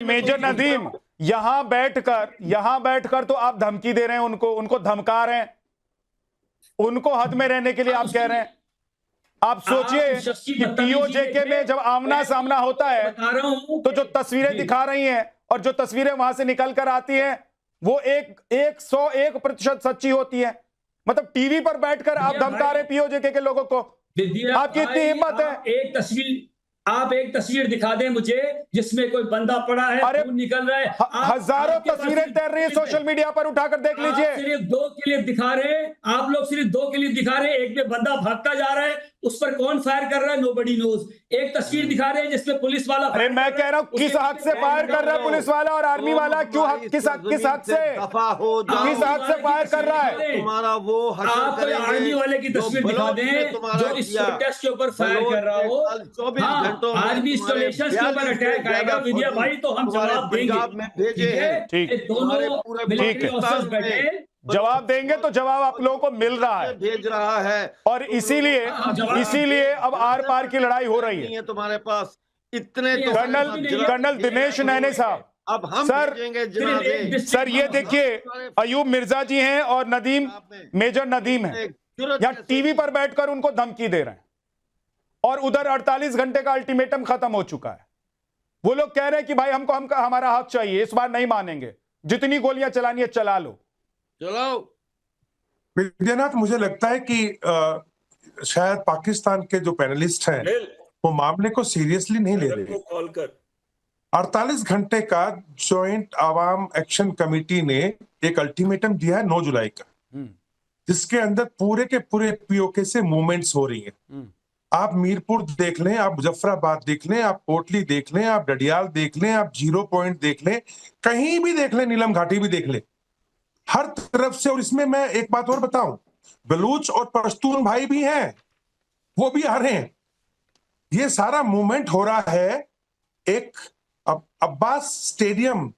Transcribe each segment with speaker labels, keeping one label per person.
Speaker 1: Major Nadeem, यहां बैठकर तो आप धमकी दे रहे हैं, उनको धमका रहे हैं, उनको हद में रहने के लिए आप कह रहे हैं। आप सोचिए कि पीओजेके में जब आमना सामना होता है तो जो तस्वीरें दिखा रही हैं और जो तस्वीरें वहां से निकल कर आती हैं वो 101% सच्ची होती है। मतलब टीवी पर बैठकर आप धमका रहे हैं पीओजेके के लोगों को। आपकी इतनी हिम्मत है?
Speaker 2: आप एक तस्वीर दिखा दें मुझे जिसमें कोई बंदा पड़ा है, खून निकल रहा है।
Speaker 1: हजारों तस्वीरें तैर रही है सोशल मीडिया पर, उठाकर देख लीजिए।
Speaker 2: सिर्फ 2 क्लिप दिखा रहे हैं आप लोग, सिर्फ 2 क्लिप दिखा रहे हैं। एक में बंदा भागता जा रहा है, उस पर कौन फायर कर रहा है नोबडी नोज। एक तस्वीर दिखा रहे हैं जिसमें पुलिस वाला,
Speaker 1: अरे मैं कह रहा हूं किस हक से फायर कर रहा है पुलिस वाला और आर्मी वाला? क्यों किस हक से फायर कर रहा है?
Speaker 3: तुम्हारा वो
Speaker 2: आप आर्मी वाले की तस्वीर दिखा दें जो इस प्रोटेस्ट के ऊपर फायर कर रहा हो।
Speaker 3: 24 घंटों
Speaker 2: आर्मी इंस्टॉलेशंस के ऊपर अटैक आएगा विद्या भाई, तो हम जवाब देंगे। ठीक है, दोनों मिलिट्री ऑफिसर्स बैठे
Speaker 1: जवाब देंगे तो जवाब आप लोगों को मिल रहा है,
Speaker 3: भेज रहा है।
Speaker 1: और इसीलिए अब आर पार की लड़ाई हो रही है
Speaker 3: तुम्हारे पास इतने
Speaker 1: कर्नल दिनेश नैने साहब।
Speaker 3: अब हम
Speaker 1: सर ये देखिए, अयूब मिर्जा जी हैं और मेजर नदीम है, यहाँ टीवी पर बैठकर उनको धमकी दे रहे हैं और उधर 48 घंटे का अल्टीमेटम खत्म हो चुका है। वो लोग कह रहे हैं कि भाई हमको हमारा हक चाहिए, इस बार नहीं मानेंगे, जितनी गोलियां चलानी है चला लो।
Speaker 4: विद्यानाथ, मुझे लगता है कि शायद पाकिस्तान के जो पैनलिस्ट हैं वो मामले को सीरियसली नहीं ले रहे। 48 घंटे का जॉइंट आवाम एक्शन कमेटी ने एक अल्टीमेटम दिया है 9 जुलाई का, जिसके अंदर पूरे के पूरे पीओके से मूवमेंट्स हो रही हैं। आप मीरपुर देख लें, आप मुजफ्फराबाद देख लें, आप कोटली देख लें, आप डडियाल देख लें, आप जीरो पॉइंट देख लें, कहीं भी देख लें, नीलम घाटी भी देख लें, हर तरफ से। और इसमें मैं एक बात और बताऊं, बलूच और पश्तून भाई भी हैं, वो भी आ रहे हैं। ये सारा मूवमेंट हो रहा है एक अब्बास स्टेडियम,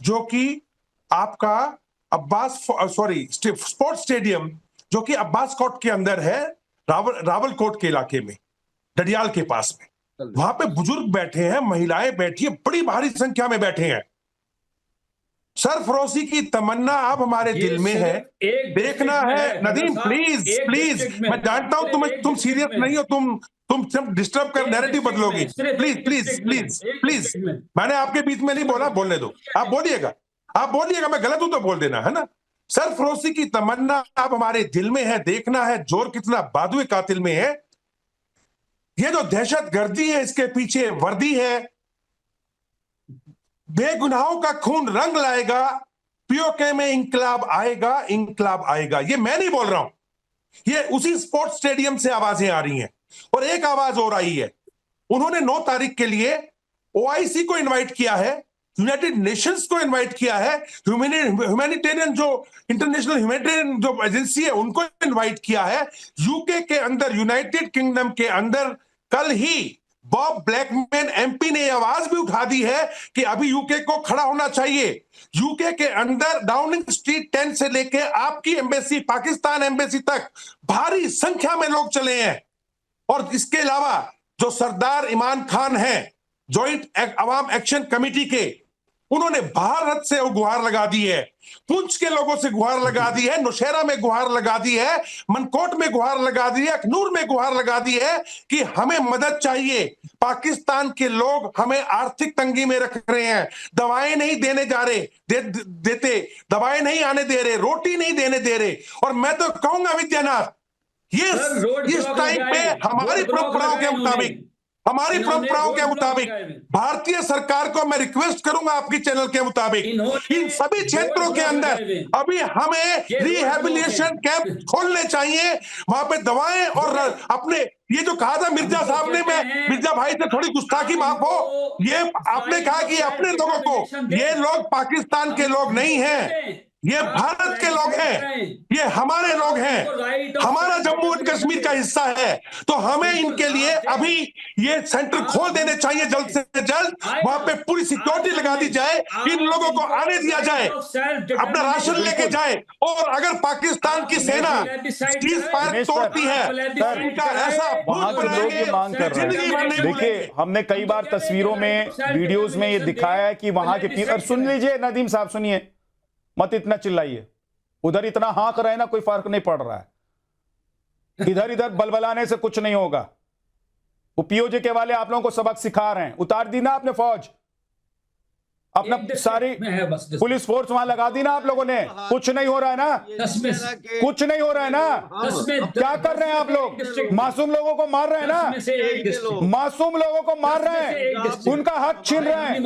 Speaker 4: जो कि आपका स्पोर्ट्स स्टेडियम जो कि अब्बास कोट के अंदर है, रावलकोट के इलाके में, डडियाल के पास में। वहां पे बुजुर्ग बैठे हैं, महिलाएं बैठी है, बड़ी भारी संख्या में बैठे हैं। सरफरोशी की तमन्ना अब हमारे दिल में है, देखना है। नदीम प्लीज, मैं जानता हूं तुम सीरियस नहीं हो, तुम डिस्टर्ब कर नैरेटिव बदलोगी। प्लीज, मैंने आपके बीच में नहीं बोला, बोलने दो। आप बोलिएगा, मैं गलत हूं तो बोल देना, है ना। सरफरोशी की तमन्ना अब हमारे दिल में है, देखना है जोर कितना बादुए कातिल में है। ये जो दहशतगर्दी है, इसके पीछे वर्दी है। बेगुनाहों का खून रंग लाएगा, पीओके में इंकलाब आएगा। ये मैं नहीं बोल रहा हूं, ये उसी स्पोर्ट्स स्टेडियम से आवाजें आ रही हैं। और एक आवाज और आई है, उन्होंने 9 तारीख के लिए ओआईसी को इनवाइट किया है, यूनाइटेड नेशंस को इनवाइट किया है, ह्यूमैनिटेरियन जो इंटरनेशनल ह्यूमैनिटेरियन जो एजेंसी है उनको इनवाइट किया है। यूके के अंदर, यूनाइटेड किंगडम के अंदर कल ही बॉब ब्लैकमैन एमपी ने आवाज भी उठा दी है कि अभी यूके को खड़ा होना चाहिए। यूके के अंदर डाउनिंग स्ट्रीट 10 से लेके आपकी एम्बेसी, पाकिस्तान एम्बेसी तक भारी संख्या में लोग चले हैं। और इसके अलावा जो सरदार इमान खान हैं, जॉइंट आवाम एक्शन कमेटी के, उन्होंने भारत से गुहार लगा दी है, पुंछ के लोगों से गुहार लगा दी है, नौशहरा में गुहार लगा दी है, मनकोट में गुहार लगा दी है, अखनूर में गुहार लगा दी है कि हमें मदद चाहिए। पाकिस्तान के लोग हमें आर्थिक तंगी में रख रहे हैं, दवाएं नहीं देने जा रहे, देते दवाएं नहीं आने दे रहे, रोटी नहीं देने दे रहे। और मैं तो कहूंगा विद्यानाथ, ये इस टाइम पे हमारी परंपराओं के मुताबिक भारतीय सरकार को मैं रिक्वेस्ट करूंगा आपकी चैनल के मुताबिक, इन सभी क्षेत्रों के अंदर अभी हमें रिहेबिलिटेशन कैंप खोलने चाहिए। वहां पे दवाएं और अपने, ये जो कहा था मिर्जा साहब ने, मैं मिर्जा भाई से थोड़ी गुस्ताखी माफ हो, ये आपने कहा कि अपने लोगों को, ये लोग पाकिस्तान के लोग नहीं हैं, ये भारत के लोग हैं, ये हमारे लोग हैं, हमारा जम्मू एंड कश्मीर का हिस्सा है। तो हमें इनके लिए अभी ये सेंटर खोल देने चाहिए जल्द से जल्द, वहां पे पूरी सिक्योरिटी लगा दी जाए, इन लोगों को आने दिया जाए, अपना राशन लेके जाए। और अगर पाकिस्तान की सेना सीज फायर तोड़ती है तो इनका ऐसा
Speaker 1: वहां के लोग ये मांग कर रहे हैं। देखिए, हमने कई बार तस्वीरों में, वीडियोस में ये दिखाया है कि वहां के और सुन लीजिए नदीम साहब, सुनिए, मत इतना चिल्लाइए। उधर इतना हाँक रहे ना, कोई फर्क नहीं पड़ रहा है। इधर इधर बलबलाने से कुछ नहीं होगा। वो पीओजे के वाले आप लोगों को सबक सिखा रहे हैं। उतार दी ना आपने फौज, अपना सारी पुलिस फोर्स वहां लगा दी ना आप लोगों ने। कुछ नहीं हो रहा है ना, कुछ नहीं हो रहा है ना। क्या कर रहे हैं आप लोग? मासूम लोगों को मार रहे हैं ना, मासूम लोगों को मार रहे हैं, उनका हक छीन रहे हैं,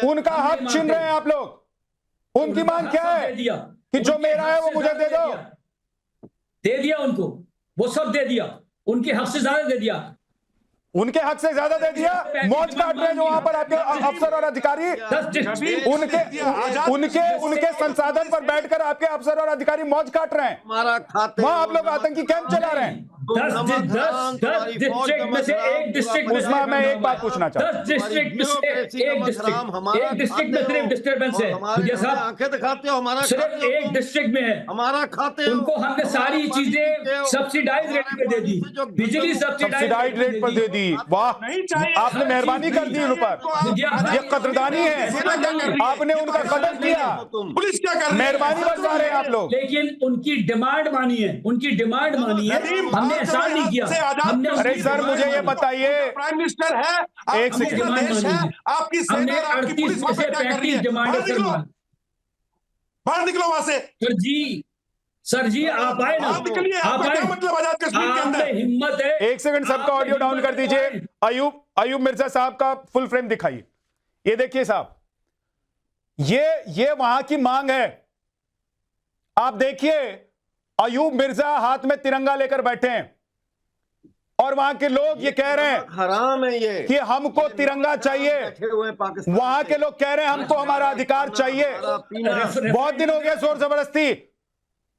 Speaker 1: उनका हक छीन रहे हैं आप लोग। उनकी मांग क्या है कि जो मेरा है वो मुझे दे दो।
Speaker 2: दे दिया उनको, वो सब दे दिया, उनके हक से ज्यादा दे दिया,
Speaker 1: उनके हक से ज्यादा दे दिया। मौज काट रहे हैं जो वहां पर आपके अफसर और अधिकारी, उनके संसाधन पर बैठकर आपके अफसर और अधिकारी मौज काट रहे हैं।
Speaker 3: हमारा खाते
Speaker 1: वहां आप लोग आतंकी कैंप चला रहे हैं।
Speaker 2: 10 डिस्ट्रिक्ट में से एक डिस्ट्रिक्ट में,
Speaker 1: उस्मा, मैं एक बात पूछना चाहता हूं।
Speaker 2: 10 डिस्ट्रिक्ट में से एक डिस्ट्रिक्ट में सिर्फ डिस्टर्बेंस है।
Speaker 3: आंखें दिखाते हो, हमारा
Speaker 2: सिर्फ एक डिस्ट्रिक्ट में है,
Speaker 3: हमारा खाते
Speaker 2: उनको हमने सारी चीजें सब्सिडाइज रेट पे दे दी, बिजली
Speaker 1: सब्सिडाइज रेट पर दे दी। वाह, आपने मेहरबानी कर दी उन पर, ये कदरदानी है, आपने उनका कदर किया।
Speaker 4: पुलिस क्या कर रही है?
Speaker 1: मेहरबानी बरसा रहे हैं आप लोग।
Speaker 2: लेकिन उनकी डिमांड मानी है, उनकी डिमांड मानी है, हमने एहसान नहीं किया। हमने
Speaker 1: अरे सर, मुझे ये बताइए,
Speaker 4: प्राइम मिनिस्टर है,
Speaker 1: एक सेकंड,
Speaker 4: देश है, आपकी सेना और आपकी पुलिस वहां पे क्या कर रही है? बाहर निकलो वहां से।
Speaker 2: सर जी आप आए ना,
Speaker 4: निकलिए।
Speaker 2: आप
Speaker 4: आपका
Speaker 2: आए,
Speaker 4: क्या मतलब आजाद कश्मीर के
Speaker 2: आप में
Speaker 4: अंदर?
Speaker 2: हिम्मत है।
Speaker 1: एक सेकंड, सबका ऑडियो डाउन कर दीजिए। अयूब मिर्जा साहब का फुल फ्रेम दिखाइए। ये देखिए साहब, ये वहां की मांग है। आप देखिए, अयूब मिर्जा हाथ में तिरंगा लेकर बैठे हैं और वहां के लोग ये कह रहे हैं
Speaker 3: हराम है ये
Speaker 1: कि हमको तिरंगा चाहिए।
Speaker 3: बैठे हुए हैं पाकिस्तान
Speaker 1: वहां के लोग कह रहे हैं हमको हमारा अधिकार चाहिए। बहुत दिन हो गया जोर जबरदस्ती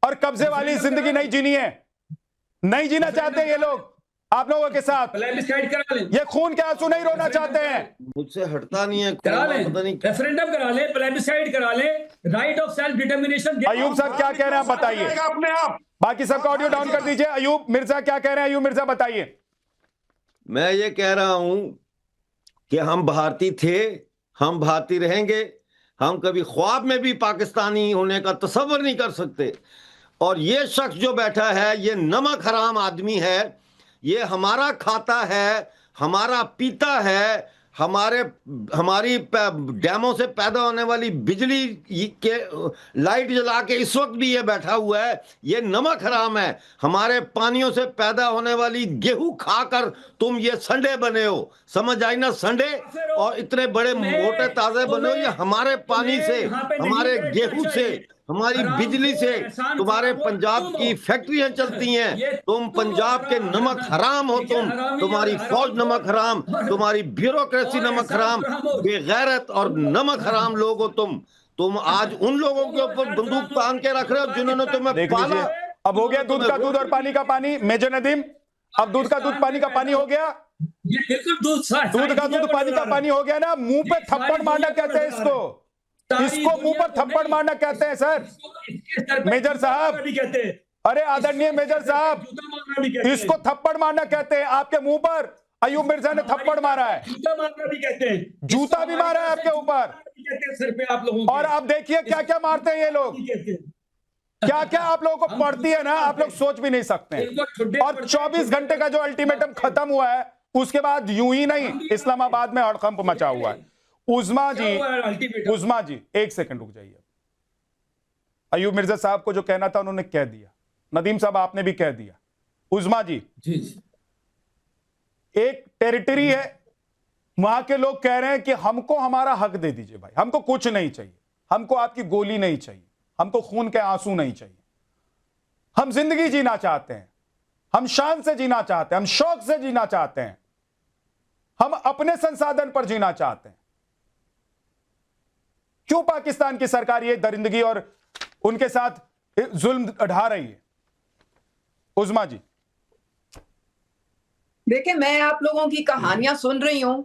Speaker 1: और कब्जे वाली जिंदगी नहीं जीनी है, नहीं जीना चाहते ये लोग आप लोगों के साथ।
Speaker 2: करा लें,
Speaker 1: ये खून के आंसू नहीं रोना चाहते हैं।
Speaker 3: मुझसे हटता नहीं है,
Speaker 2: करा लें,
Speaker 3: पता नहीं क्या।
Speaker 2: रेफरेंडम करा लें, प्लेबिसाइड करा लें, right of self determination.
Speaker 1: Ayub साहब क्या कह रहे हैं आप बताइए।
Speaker 4: अपने आप
Speaker 1: बाकी सबका ऑडियो डाउन कर दीजिए। अयूब मिर्जा क्या कह रहे हैं? अयूब मिर्जा बताइए।
Speaker 3: मैं ये कह रहा हूं कि हम भारतीय थे, हम भारतीय रहेंगे, हम कभी ख्वाब में भी पाकिस्तानी होने का तसव्वुर नहीं कर सकते। और ये शख्स जो बैठा है, ये नमक हराम आदमी है, ये हमारा खाता है, हमारा पीता है, हमारी डैमों से पैदा होने वाली बिजली के लाइट जला के इस वक्त भी ये बैठा हुआ है। ये नमक हराम है। हमारे पानियों से पैदा होने वाली गेहूं खाकर तुम ये संडे बने हो, समझ आई ना? संडे और इतने बड़े मोटे ताजे बने हो, ये हमारे पानी से, हमारे गेहूं से, हमारी बिजली से, तुम्हारे पंजाब की फैक्ट्रियां चलती हैं। तुम पंजाब के नमक हराम हो, तुम्हारी फौज नमक हराम, तुम्हारी ब्यूरोक्रेसी नमक हराम, बेगैरत और नमक हराम लोग हो तुम आज उन लोगों के ऊपर बंदूक तान के रख रहे हो जिन्होंने तुम्हें पाला।
Speaker 1: अब हो गया दूध का दूध और पानी का पानी। मेजर नदीम, अब दूध का दूध पानी का पानी हो गया। दूध का दूध पानी का पानी हो गया ना। मुंह पे थप्पड़ मारना कहते हैं इसको मुंह पर थप्पड़ मारना कहते हैं सर। मेजर साहब, अरे आदरणीय मेजर साहब, इसको थप्पड़ मारना कहते हैं। आपके मुंह पर अयूब मिर्जा ने थप्पड़ मारा है,
Speaker 2: जूता मारना भी कहते हैं,
Speaker 1: जूता भी मारा है आपके ऊपर।
Speaker 2: सर पे आप लोगों
Speaker 1: और अब देखिए क्या क्या मारते हैं ये लोग, क्या क्या आप लोगों को पड़ती है ना, आप लोग सोच भी नहीं सकते। और 24 घंटे का जो अल्टीमेटम खत्म हुआ है, उसके बाद यूं ही नहीं, इस्लामाबाद में हड़कंप मचा हुआ है। उस्मा जी एक सेकंड रुक जाइए। अयूब मिर्जा साहब को जो कहना था उन्होंने कह दिया, नदीम साहब आपने भी कह दिया। उस्मा जी, एक टेरिटरी है, वहां के लोग कह रहे हैं कि हमको हमारा हक दे दीजिए भाई, हमको कुछ नहीं चाहिए, हमको आपकी गोली नहीं चाहिए, हमको खून के आंसू नहीं चाहिए, हम जिंदगी जीना चाहते हैं, हम शान से जीना चाहते हैं, हम शौक से जीना चाहते हैं, हम अपने संसाधन पर जीना चाहते हैं। क्यों पाकिस्तान की सरकार ये दरिंदगी और उनके साथ जुल्म ढा रही है। उज़मा जी,
Speaker 5: देखिए, मैं आप लोगों की कहानियां सुन रही हूं।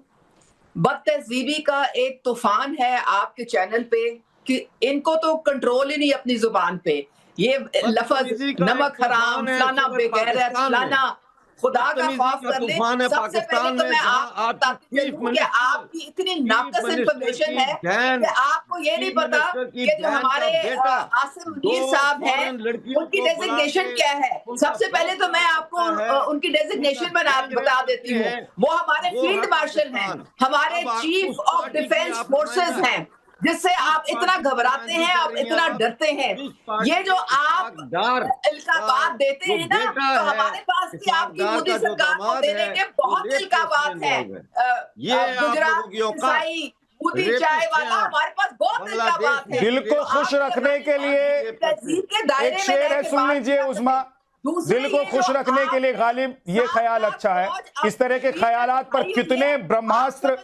Speaker 5: बदतहजीबी का एक तूफान है आपके चैनल पे कि इनको तो कंट्रोल ही नहीं अपनी जुबान पे। ये लफ्ज
Speaker 3: बदतमीजी का
Speaker 5: नमक
Speaker 3: एक
Speaker 5: हराम,
Speaker 3: तूफान है
Speaker 5: फलाना
Speaker 3: इस वक्त
Speaker 5: बेगैरत,
Speaker 3: पाकिस्तान में।
Speaker 5: फलाना, खुदा का
Speaker 3: बदतमीजी
Speaker 5: खौफ
Speaker 3: का
Speaker 5: कर ले।
Speaker 3: तूफान है
Speaker 5: सबसे पहले
Speaker 3: पाकिस्तान
Speaker 5: तो
Speaker 3: में,
Speaker 5: मैं
Speaker 3: जहां
Speaker 5: आपको
Speaker 3: आपकी
Speaker 5: बताती
Speaker 3: चीफ
Speaker 5: चलूं कि
Speaker 3: मिनिस्टर
Speaker 5: आपकी इतनी नाकस इन्फॉर्मेशन है
Speaker 3: बहन,
Speaker 5: कि आपको ये नहीं
Speaker 3: चीफ
Speaker 5: पता
Speaker 3: मिनिस्टर की
Speaker 5: कि जो
Speaker 3: बहन का
Speaker 5: हमारे
Speaker 3: बेटा
Speaker 5: आसिम
Speaker 3: दो
Speaker 5: मुनीर साहब हैं,
Speaker 3: फॉरेन लड़कियों
Speaker 5: उनकी
Speaker 3: को बुला
Speaker 5: डेजिग्नेशन
Speaker 3: के
Speaker 5: क्या है।
Speaker 3: उनका
Speaker 5: सबसे पहले तो मैं आपको
Speaker 3: है,
Speaker 5: उनकी डेजिग्नेशन
Speaker 3: उनका गैंग
Speaker 5: बता
Speaker 3: रेप
Speaker 5: देती हूँ।
Speaker 3: करते हैं,
Speaker 5: वो हमारे
Speaker 3: वो है
Speaker 5: फील्ड मार्शल हैं,
Speaker 3: पाकिस्तान।
Speaker 5: हमारे
Speaker 3: अब
Speaker 5: चीफ
Speaker 3: उस
Speaker 5: ऑफ
Speaker 3: पार्टी की
Speaker 5: डिफेंस
Speaker 3: आप
Speaker 5: फोर्सेस
Speaker 3: नुमाइंदा
Speaker 5: हैं, जिससे आप इतना
Speaker 3: पार्टी की
Speaker 5: घबराते
Speaker 3: नुमाइंदगी
Speaker 5: हैं,
Speaker 3: कर
Speaker 5: आप
Speaker 3: रही हैं
Speaker 5: इतना
Speaker 3: आप,
Speaker 5: डरते हैं।
Speaker 3: जिस पार्टी
Speaker 5: ये जो
Speaker 3: के
Speaker 5: आप
Speaker 3: इस्हाकडार
Speaker 5: इल्काबात देते
Speaker 3: जो
Speaker 5: हैं ना,
Speaker 3: बेटा
Speaker 5: तो
Speaker 3: है,
Speaker 5: हमारे पास की आपकी
Speaker 3: इस्हाकडार
Speaker 5: मोदी
Speaker 3: का जो
Speaker 5: सरकार को
Speaker 3: दामाद
Speaker 5: देने
Speaker 3: है,
Speaker 5: के
Speaker 3: वो
Speaker 5: बहुत
Speaker 3: रेप केस में
Speaker 5: इल्काबात हैं।
Speaker 3: इन्वॉल्व है। ये आप लोगों
Speaker 5: गुजरात
Speaker 3: की औकात,
Speaker 5: ईसाई दूधी
Speaker 3: रेपिस्ट
Speaker 5: चाय
Speaker 3: हैं
Speaker 5: वाला,
Speaker 3: आप।
Speaker 5: हमारे पास बहुत
Speaker 3: बांग्लादेश
Speaker 5: इल्काबात
Speaker 3: में
Speaker 5: है।
Speaker 1: दिल को
Speaker 5: तो
Speaker 1: खुश
Speaker 5: आपको
Speaker 1: रखने के लिए
Speaker 5: तहजीब के
Speaker 1: एक
Speaker 5: दायरे में
Speaker 1: शेर है,
Speaker 5: रह के
Speaker 1: सुन
Speaker 5: बात
Speaker 1: लीजिए
Speaker 5: कर
Speaker 1: उज़मा।
Speaker 5: सकते हैं। दूसरे
Speaker 1: दिल को
Speaker 5: ये
Speaker 1: खुश
Speaker 5: जो
Speaker 1: रखने के लिए
Speaker 5: आप
Speaker 1: गालिब ये ख्याल अच्छा है। इस तरह के ख्यालात पर कितने ब्रह्मास्त्र,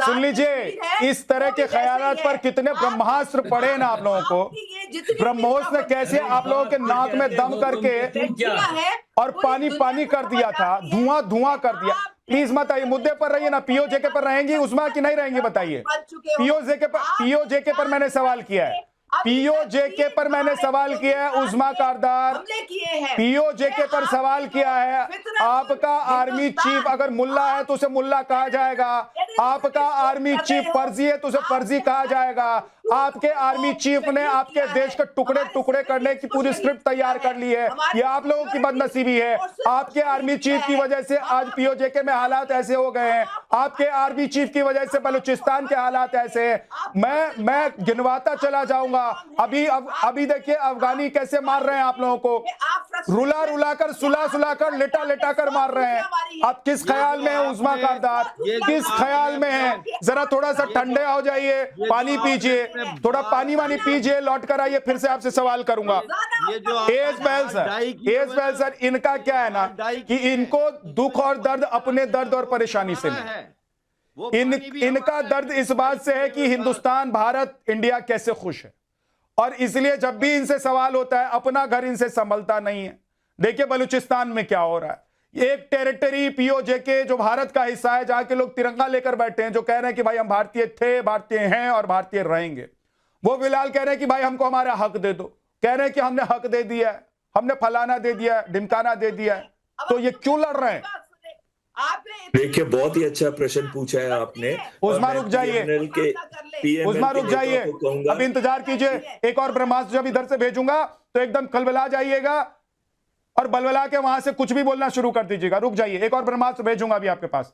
Speaker 1: सुन लीजिए, इस तरह के ख्यालात पर कितने ब्रह्मास्त्र पड़े ना आप लोगों को। ब्रह्मोस ने कैसे आप लोगों के नाक में दम करके और पानी पानी कर दिया था, धुआं धुआं कर दिया। प्लीज मत आइए, मुद्दे पर रहिए ना। पीओजे पर रहेंगी उज़मा की नहीं रहेंगी, बताइए। पीओजे पर मैंने सवाल किया है, पीओजे पर मैंने सवाल किया है। उज़मा कारदार, पीओजे पर सवाल किया है। आपका आर्मी चीफ अगर मुल्ला है तो उसे मुल्ला कहा जाएगा, आपका आर्मी चीफ फर्जी है तो उसे फर्जी कहा जाएगा। आपके आर्मी चीफ ने आपके देश के टुकड़े टुकड़े करने की पूरी स्क्रिप्ट तैयार कर ली है। ये आप लोगों की बदनसीबी है। आपके आर्मी चीफ की वजह से आज पीओजे में हालात ऐसे हो गए हैं। आपके आर्मी चीफ की वजह से बलूचिस्तान के हालात ऐसे हैं। मैं गिनवाता चला जाऊंगा। अभी देखिए अफगानी कैसे मार रहे हैं आप लोगों को, रुला रुला कर, सुला सुला कर, लेटा लेटा कर मार रहे हैं। आप किस ख्याल में है उज़मा कारदार, किस ख्याल में है? जरा थोड़ा सा ठंडे हो जाइए, पानी पीजिए, थोड़ा पानी वानी पीजिए, लौट कर आइए, फिर से आपसे सवाल करूंगा।
Speaker 3: ये जो
Speaker 1: एस बैल सर, इनका क्या है ना कि इनको दुख और दर्द, अपने दर्द और परेशानी से नहीं, इनका दर्द इस बात से है कि हिंदुस्तान, भारत, इंडिया कैसे खुश है। और इसलिए जब भी इनसे सवाल होता है, अपना घर इनसे संभलता नहीं है। देखिए बलूचिस्तान में क्या हो रहा है। एक टेरिटरी पीओजे के जो भारत का हिस्सा है, जहां के लोग तिरंगा लेकर बैठे हैं, जो कह रहे हैं कि भाई हम भारतीय थे, भारतीय हैं और भारतीय रहेंगे। वो फिलहाल कह रहे हैं कि भाई हमको हमारा हक दे दो, कह रहे हैं कि हमने हक दे दिया है, हमने फलाना दे दिया है, ढिमकाना दे दिया है। तो ये क्यों लड़ रहे हैं?
Speaker 6: देखिए, बहुत ही अच्छा प्रश्न पूछा है आपने।
Speaker 1: उज़मा रुक जाइए, उज़मा रुक जाइए, अब इंतजार कीजिए। एक और ब्रह्मास्त्र जब इधर से भेजूंगा तो एकदम कलबला जाइएगा और बलबला के वहां से कुछ भी बोलना शुरू कर दीजिएगा। रुक जाइए, एक और ब्रह्मास्त्र भेजूंगा अभी आपके पास।